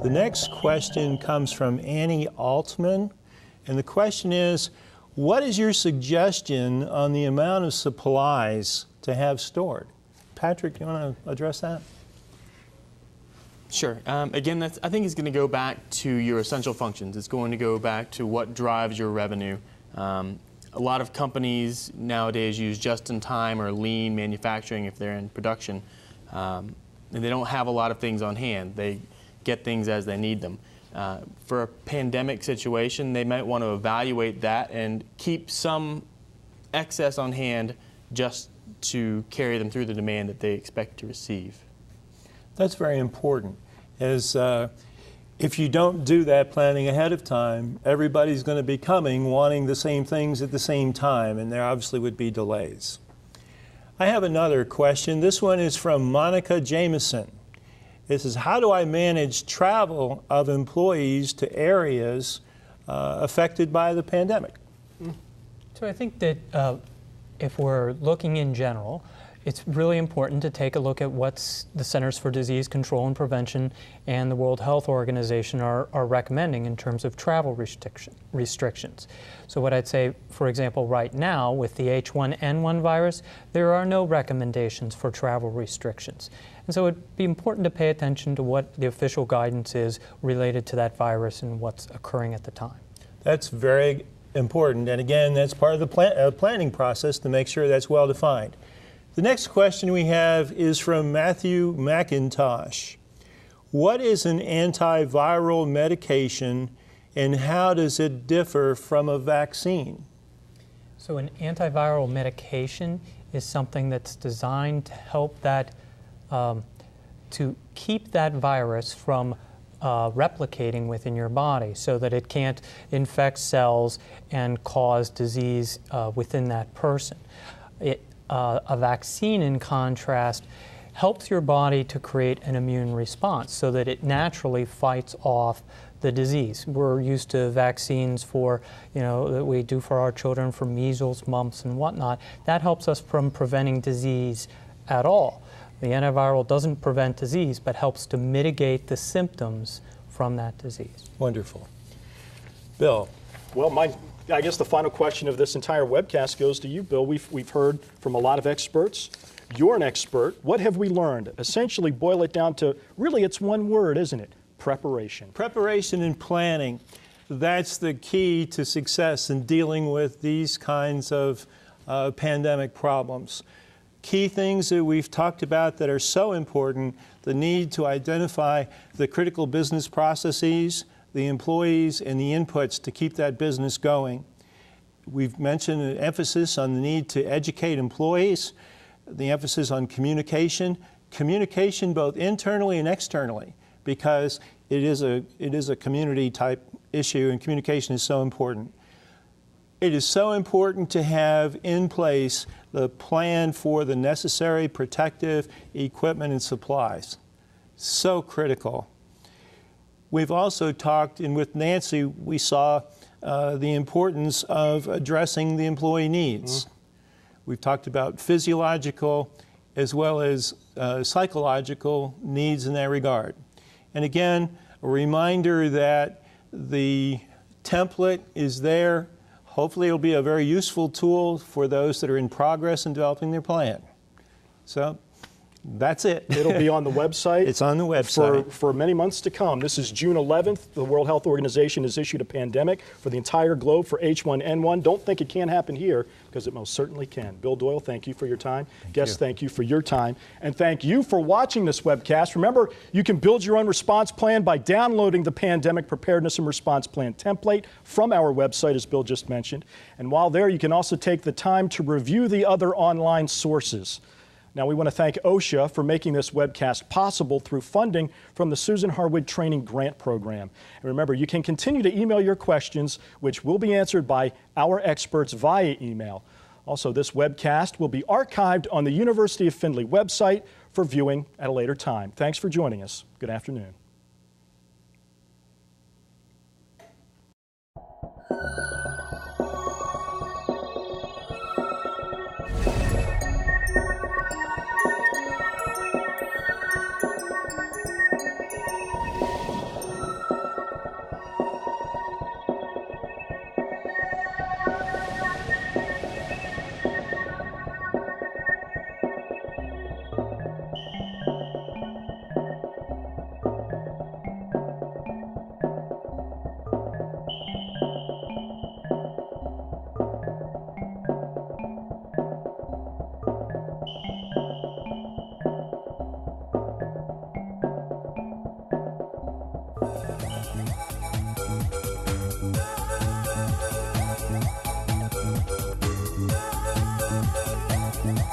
The next question comes from Annie Altman, and the question is, what is your suggestion on the amount of supplies to have stored? Patrick, you want to address that? Sure. Again, I think it's going to go back to your essential functions. It's going to go back to what drives your revenue. A lot of companies nowadays use just-in-time or lean manufacturing if they're in production, and they don't have a lot of things on hand. They get things as they need them. For a pandemic situation, they might want to evaluate that and keep some excess on hand just to carry them through the demand that they expect to receive. That's very important. If you don't do that planning ahead of time, everybody's going to be coming wanting the same things at the same time, and there obviously would be delays. I have another question. This one is from Monica Jameson. This is, how do I manage travel of employees to areas affected by the pandemic? So I think that if we're looking in general, it's really important to take a look at what the Centers for Disease Control and Prevention and the World Health Organization are recommending in terms of travel restrictions. So what I'd say, for example, right now with the H1N1 virus, there are no recommendations for travel restrictions. And so it'd be important to pay attention to what the official guidance is related to that virus and what's occurring at the time. That's very important. And again, that's part of the planning process to make sure that's well defined. The next question we have is from Matthew McIntosh. What is an antiviral medication and how does it differ from a vaccine? So an antiviral medication is something that's designed to help that, to keep that virus from replicating within your body so that it can't infect cells and cause disease within that person. A vaccine, in contrast, helps your body to create an immune response so that it naturally fights off the disease. We're used to vaccines for, that we do for our children for measles, mumps, and whatnot. That helps us from preventing disease at all. The antiviral doesn't prevent disease, but helps to mitigate the symptoms from that disease. Wonderful. Bill. Well, I guess the final question of this entire webcast goes to you, Bill. We've heard from a lot of experts. You're an expert. What have we learned? Essentially boil it down to, really it's one word, isn't it? Preparation. Preparation and planning. That's the key to success in dealing with these kinds of pandemic problems. Key things that we've talked about that are so important, the need to identify the critical business processes, the employees, and the inputs to keep that business going. We've mentioned an emphasis on the need to educate employees, the emphasis on communication both internally and externally, because it is a community type issue and communication is so important. It is so important to have in place the plan for the necessary protective equipment and supplies. So critical. We've also talked, and with Nancy, we saw the importance of addressing the employee needs. We've talked about physiological as well as psychological needs in that regard. And again, a reminder that the template is there. Hopefully it'll be a very useful tool for those that are in progress in developing their plan. So that's it. It'll be on the website. It's on the website. For many months to come. This is June 11th. The World Health Organization has issued a pandemic for the entire globe for H1N1. Don't think it can't happen here, because it most certainly can. Bill Doyle, thank you for your time. Guests, thank you for your time. And thank you for watching this webcast. Remember, you can build your own response plan by downloading the Pandemic Preparedness and Response Plan template from our website, as Bill just mentioned. And while there, you can also take the time to review the other online sources. Now, we want to thank OSHA for making this webcast possible through funding from the Susan Harwood Training Grant Program. And remember, you can continue to email your questions, which will be answered by our experts via email. Also, this webcast will be archived on the University of Findlay website for viewing at a later time. Thanks for joining us. Good afternoon. Bye.